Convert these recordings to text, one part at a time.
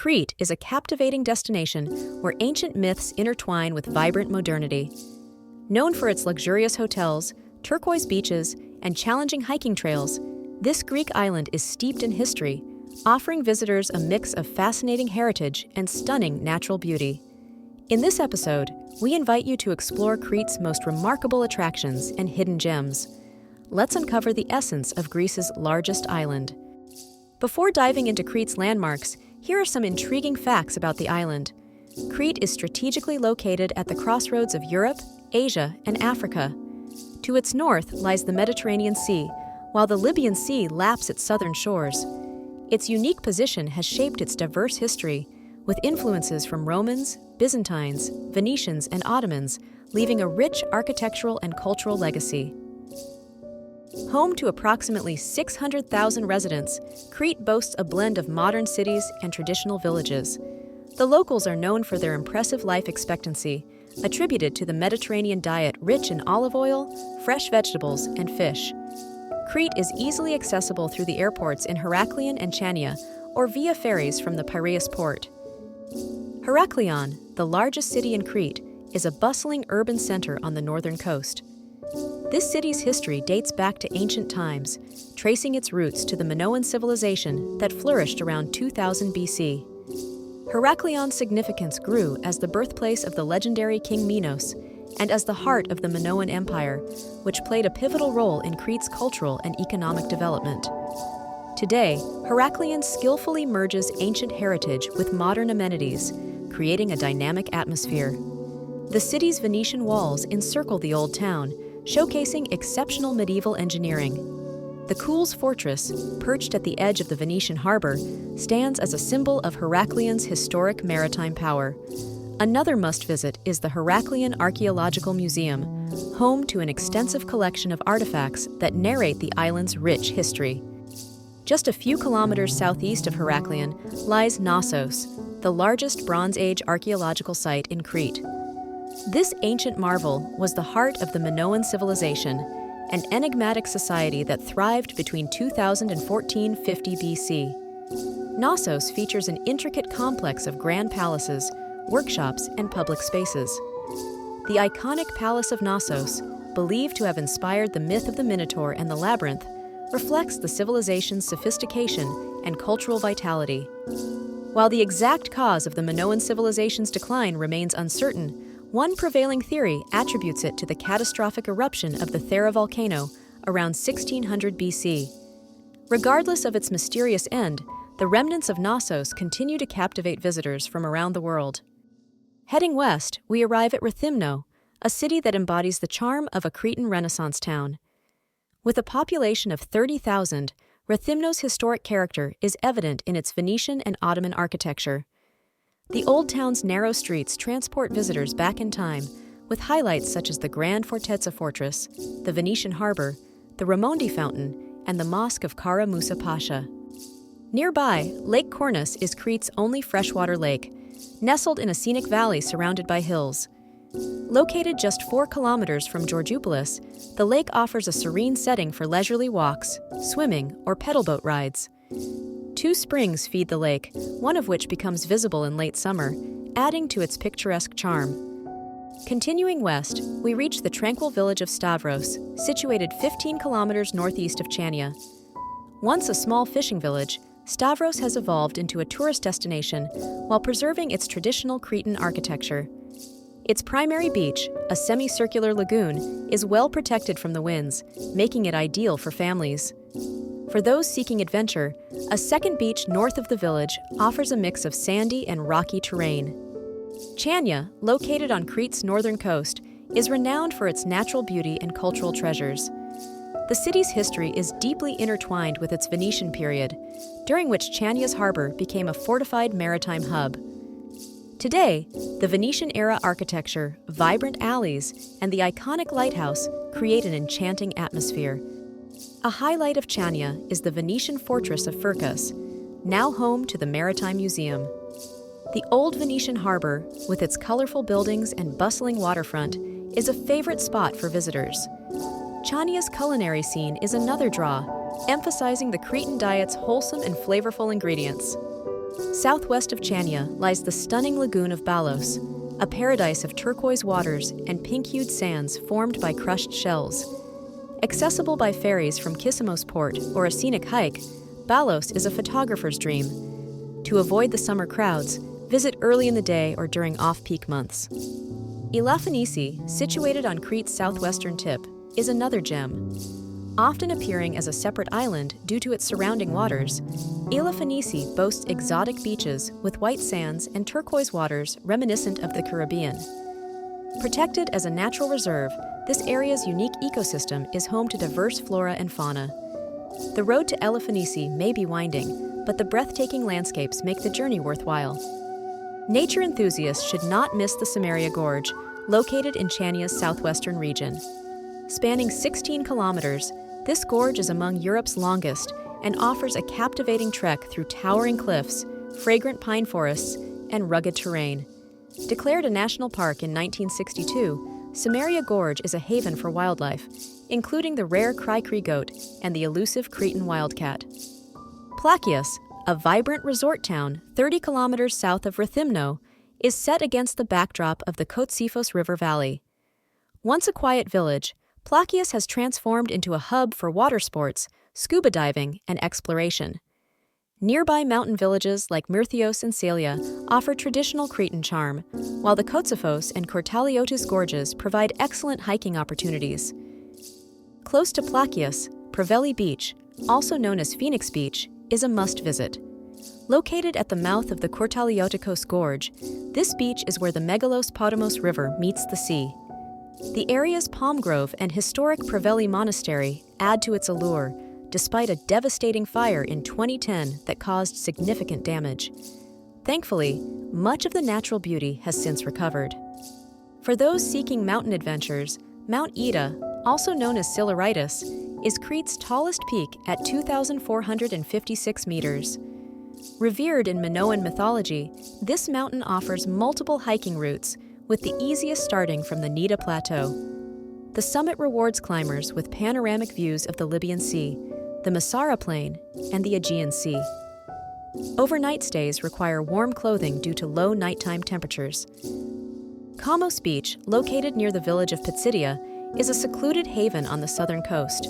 Crete is a captivating destination where ancient myths intertwine with vibrant modernity. Known for its luxurious hotels, turquoise beaches, and challenging hiking trails, this Greek island is steeped in history, offering visitors a mix of fascinating heritage and stunning natural beauty. In this episode, we invite you to explore Crete's most remarkable attractions and hidden gems. Let's uncover the essence of Greece's largest island. Before diving into Crete's landmarks, here are some intriguing facts about the island. Crete is strategically located at the crossroads of Europe, Asia, and Africa. To its north lies the Mediterranean Sea, while the Libyan Sea laps its southern shores. Its unique position has shaped its diverse history, with influences from Romans, Byzantines, Venetians, and Ottomans, leaving a rich architectural and cultural legacy. Home to approximately 600,000 residents, Crete boasts a blend of modern cities and traditional villages. The locals are known for their impressive life expectancy, attributed to the Mediterranean diet rich in olive oil, fresh vegetables, and fish. Crete is easily accessible through the airports in Heraklion and Chania, or via ferries from the Piraeus port. Heraklion, the largest city in Crete, is a bustling urban center on the northern coast. This city's history dates back to ancient times, tracing its roots to the Minoan civilization that flourished around 2000 BC. Heraklion's significance grew as the birthplace of the legendary King Minos and as the heart of the Minoan Empire, which played a pivotal role in Crete's cultural and economic development. Today, Heraklion skillfully merges ancient heritage with modern amenities, creating a dynamic atmosphere. The city's Venetian walls encircle the old town, showcasing exceptional medieval engineering. The Cool's Fortress, perched at the edge of the Venetian harbor, stands as a symbol of Heraklion's historic maritime power. Another must-visit is the Heraklion Archaeological Museum, home to an extensive collection of artifacts that narrate the island's rich history. Just a few kilometers southeast of Heraklion lies Knossos, the largest Bronze Age archaeological site in Crete. This ancient marvel was the heart of the Minoan civilization, an enigmatic society that thrived between 2000 and 1450 BC. Knossos features an intricate complex of grand palaces, workshops, and public spaces. The iconic Palace of Knossos, believed to have inspired the myth of the Minotaur and the Labyrinth, reflects the civilization's sophistication and cultural vitality. While the exact cause of the Minoan civilization's decline remains uncertain, one prevailing theory attributes it to the catastrophic eruption of the Thera volcano around 1600 BC. Regardless of its mysterious end, the remnants of Knossos continue to captivate visitors from around the world. Heading west, we arrive at Rethymno, a city that embodies the charm of a Cretan Renaissance town. With a population of 30,000, Rethymno's historic character is evident in its Venetian and Ottoman architecture. The old town's narrow streets transport visitors back in time, with highlights such as the Grand Fortezza Fortress, the Venetian harbor, the Raimondi Fountain, and the Mosque of Kara Musa Pasha. Nearby, Lake Kornis is Crete's only freshwater lake, nestled in a scenic valley surrounded by hills. Located just 4 kilometers from Georgoupolis, the lake offers a serene setting for leisurely walks, swimming, or pedal boat rides. 2 springs feed the lake, one of which becomes visible in late summer, adding to its picturesque charm. Continuing west, we reach the tranquil village of Stavros, situated 15 kilometers northeast of Chania. Once a small fishing village, Stavros has evolved into a tourist destination while preserving its traditional Cretan architecture. Its primary beach, a semicircular lagoon, is well protected from the winds, making it ideal for families. For those seeking adventure, a second beach north of the village offers a mix of sandy and rocky terrain. Chania, located on Crete's northern coast, is renowned for its natural beauty and cultural treasures. The city's history is deeply intertwined with its Venetian period, during which Chania's harbor became a fortified maritime hub. Today, the Venetian-era architecture, vibrant alleys, and the iconic lighthouse create an enchanting atmosphere. A highlight of Chania is the Venetian fortress of Firkus, now home to the Maritime Museum. The old Venetian harbor, with its colorful buildings and bustling waterfront, is a favorite spot for visitors. Chania's culinary scene is another draw, emphasizing the Cretan diet's wholesome and flavorful ingredients. Southwest of Chania lies the stunning lagoon of Balos, a paradise of turquoise waters and pink-hued sands formed by crushed shells. Accessible by ferries from Kissamos Port or a scenic hike, Balos is a photographer's dream. To avoid the summer crowds, visit early in the day or during off-peak months. Elafonisi, situated on Crete's southwestern tip, is another gem. Often appearing as a separate island due to its surrounding waters, Elafonisi boasts exotic beaches with white sands and turquoise waters reminiscent of the Caribbean. Protected as a natural reserve, this area's unique ecosystem is home to diverse flora and fauna. The road to Elafonisi may be winding, but the breathtaking landscapes make the journey worthwhile. Nature enthusiasts should not miss the Samaria Gorge, located in Chania's southwestern region. Spanning 16 kilometers, this gorge is among Europe's longest and offers a captivating trek through towering cliffs, fragrant pine forests, and rugged terrain. Declared a national park in 1962, Samaria Gorge is a haven for wildlife, including the rare Crete goat and the elusive Cretan wildcat. Plakias, a vibrant resort town 30 kilometers south of Rethymno, is set against the backdrop of the Kotsifos River Valley. Once a quiet village, Plakias has transformed into a hub for water sports, scuba diving, and exploration. Nearby mountain villages like Myrthios and Salia offer traditional Cretan charm, while the Kotsifos and Kortaliotis gorges provide excellent hiking opportunities. Close to Plakias, Praveli Beach, also known as Phoenix Beach, is a must-visit. Located at the mouth of the Kortaliotikos Gorge, this beach is where the Megalos Potamos River meets the sea. The area's palm grove and historic Praveli Monastery add to its allure, despite a devastating fire in 2010 that caused significant damage. Thankfully, much of the natural beauty has since recovered. For those seeking mountain adventures, Mount Ida, also known as Siluritis, is Crete's tallest peak at 2,456 meters. Revered in Minoan mythology, this mountain offers multiple hiking routes, with the easiest starting from the Nida Plateau. The summit rewards climbers with panoramic views of the Libyan Sea, the Masara Plain, and the Aegean Sea. Overnight stays require warm clothing due to low nighttime temperatures. Kamos Beach, located near the village of Pisidia, is a secluded haven on the southern coast.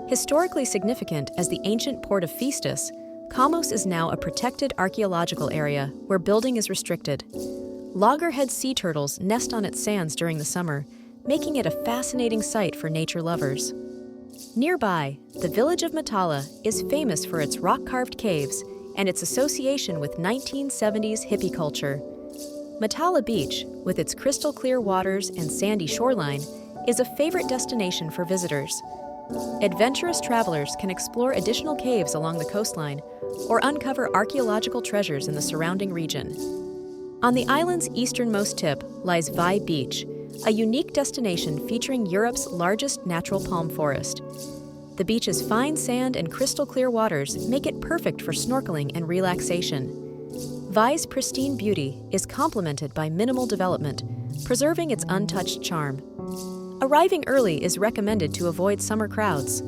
Historically significant as the ancient port of Phaestus, Kamos is now a protected archaeological area where building is restricted. Loggerhead sea turtles nest on its sands during the summer, making it a fascinating sight for nature lovers. Nearby, the village of Matala is famous for its rock-carved caves and its association with 1970s hippie culture. Matala Beach, with its crystal-clear waters and sandy shoreline, is a favorite destination for visitors. Adventurous travelers can explore additional caves along the coastline or uncover archaeological treasures in the surrounding region. On the island's easternmost tip lies Vai Beach, a unique destination featuring Europe's largest natural palm forest. The beach's fine sand and crystal-clear waters make it perfect for snorkeling and relaxation. Vai's pristine beauty is complemented by minimal development, preserving its untouched charm. Arriving early is recommended to avoid summer crowds.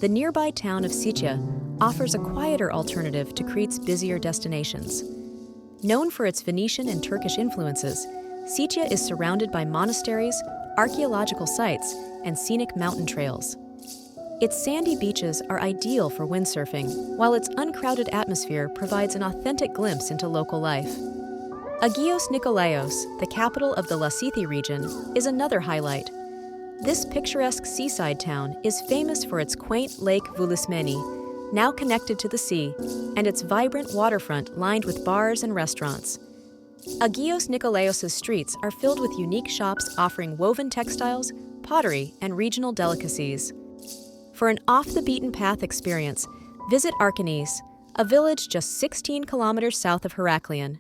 The nearby town of Sitia offers a quieter alternative to Crete's busier destinations. Known for its Venetian and Turkish influences, Sitia is surrounded by monasteries, archaeological sites, and scenic mountain trails. Its sandy beaches are ideal for windsurfing, while its uncrowded atmosphere provides an authentic glimpse into local life. Agios Nikolaos, the capital of the Lasithi region, is another highlight. This picturesque seaside town is famous for its quaint lake Voulismeni, now connected to the sea, and its vibrant waterfront lined with bars and restaurants. Agios Nikolaos' streets are filled with unique shops offering woven textiles, pottery, and regional delicacies. For an off-the-beaten-path experience, visit Arkanis, a village just 16 kilometers south of Heraklion.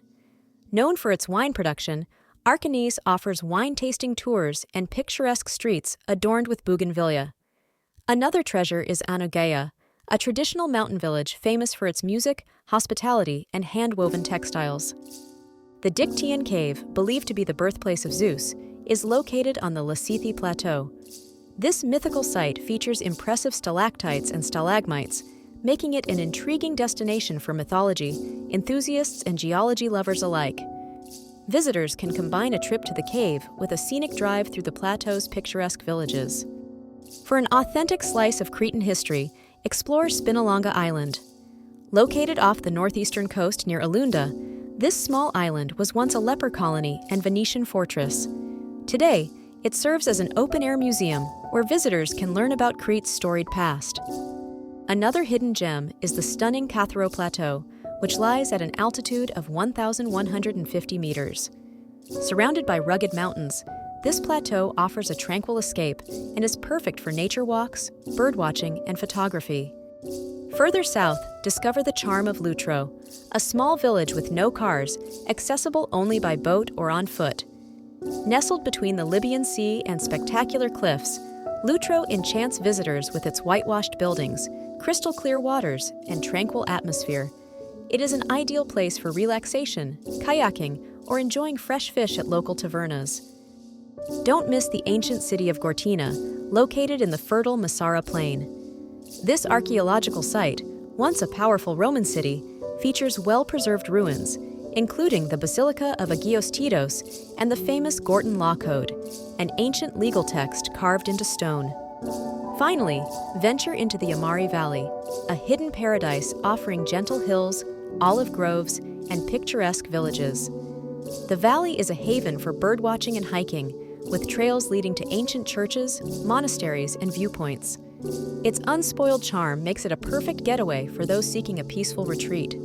Known for its wine production, Arkanis offers wine-tasting tours and picturesque streets adorned with bougainvillea. Another treasure is Anogeia, a traditional mountain village famous for its music, hospitality, and hand-woven textiles. The Dictaean Cave, believed to be the birthplace of Zeus, is located on the Lasithi Plateau. This mythical site features impressive stalactites and stalagmites, making it an intriguing destination for mythology, enthusiasts and geology lovers alike. Visitors can combine a trip to the cave with a scenic drive through the plateau's picturesque villages. For an authentic slice of Cretan history, explore Spinalonga Island. Located off the northeastern coast near Alunda, this small island was once a leper colony and Venetian fortress. Today, it serves as an open-air museum where visitors can learn about Crete's storied past. Another hidden gem is the stunning Catharo Plateau, which lies at an altitude of 1,150 meters. Surrounded by rugged mountains, this plateau offers a tranquil escape and is perfect for nature walks, birdwatching, and photography. Further south, discover the charm of Lutro, a small village with no cars, accessible only by boat or on foot. Nestled between the Libyan Sea and spectacular cliffs, Lutro enchants visitors with its whitewashed buildings, crystal-clear waters, and tranquil atmosphere. It is an ideal place for relaxation, kayaking, or enjoying fresh fish at local tavernas. Don't miss the ancient city of Gortina, located in the fertile Massara Plain. This archaeological site, once a powerful Roman city, features well-preserved ruins, including the Basilica of Agios Titos and the famous Gorton Law Code, an ancient legal text carved into stone. Finally, venture into the Amari Valley, a hidden paradise offering gentle hills, olive groves, and picturesque villages. The valley is a haven for birdwatching and hiking, with trails leading to ancient churches, monasteries, and viewpoints. Its unspoiled charm makes it a perfect getaway for those seeking a peaceful retreat.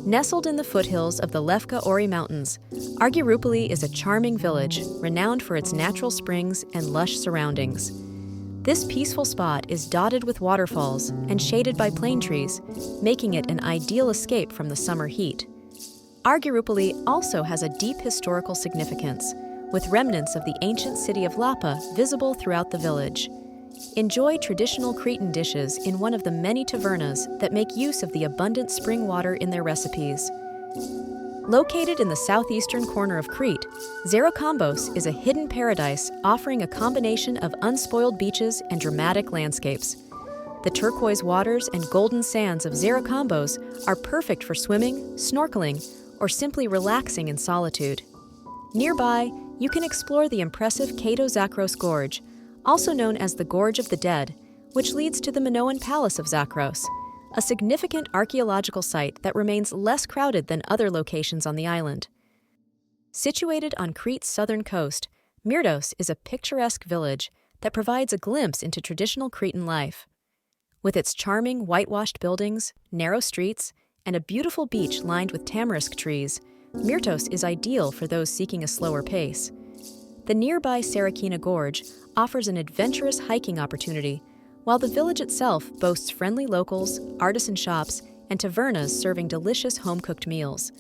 Nestled in the foothills of the Lefka Ori Mountains, Argyroupoli is a charming village renowned for its natural springs and lush surroundings. This peaceful spot is dotted with waterfalls and shaded by plane trees, making it an ideal escape from the summer heat. Argyroupoli also has a deep historical significance, with remnants of the ancient city of Lapa visible throughout the village. Enjoy traditional Cretan dishes in one of the many tavernas that make use of the abundant spring water in their recipes. Located in the southeastern corner of Crete, Zerokambos is a hidden paradise offering a combination of unspoiled beaches and dramatic landscapes. The turquoise waters and golden sands of Zerokambos are perfect for swimming, snorkeling, or simply relaxing in solitude. Nearby, you can explore the impressive Kato Zakros Gorge, also known as the Gorge of the Dead, which leads to the Minoan Palace of Zakros, a significant archaeological site that remains less crowded than other locations on the island. Situated on Crete's southern coast, Myrtos is a picturesque village that provides a glimpse into traditional Cretan life. With its charming whitewashed buildings, narrow streets, and a beautiful beach lined with tamarisk trees, Myrtos is ideal for those seeking a slower pace. The nearby Sarakina Gorge offers an adventurous hiking opportunity, while the village itself boasts friendly locals, artisan shops, and tavernas serving delicious home-cooked meals.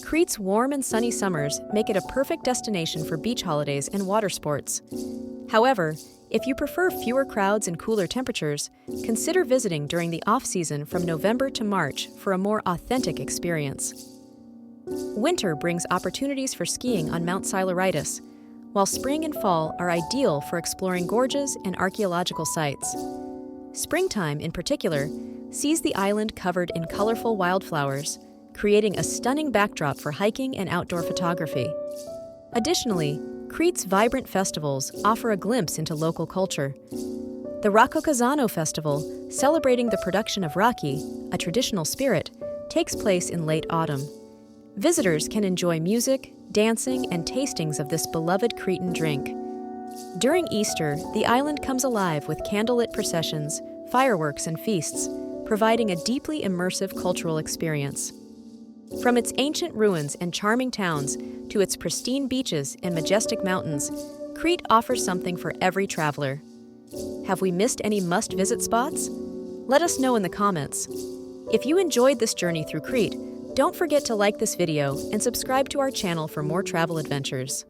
Crete's warm and sunny summers make it a perfect destination for beach holidays and water sports. However, if you prefer fewer crowds and cooler temperatures, consider visiting during the off-season from November to March for a more authentic experience. Winter brings opportunities for skiing on Mount Siluritis, while spring and fall are ideal for exploring gorges and archaeological sites. Springtime, in particular, sees the island covered in colorful wildflowers, creating a stunning backdrop for hiking and outdoor photography. Additionally, Crete's vibrant festivals offer a glimpse into local culture. The Rakokazano Festival, celebrating the production of raki, a traditional spirit, takes place in late autumn. Visitors can enjoy music, dancing, and tastings of this beloved Cretan drink. During Easter, the island comes alive with candlelit processions, fireworks, and feasts, providing a deeply immersive cultural experience. From its ancient ruins and charming towns to its pristine beaches and majestic mountains, Crete offers something for every traveler. Have we missed any must-visit spots? Let us know in the comments. If you enjoyed this journey through Crete, don't forget to like this video and subscribe to our channel for more travel adventures.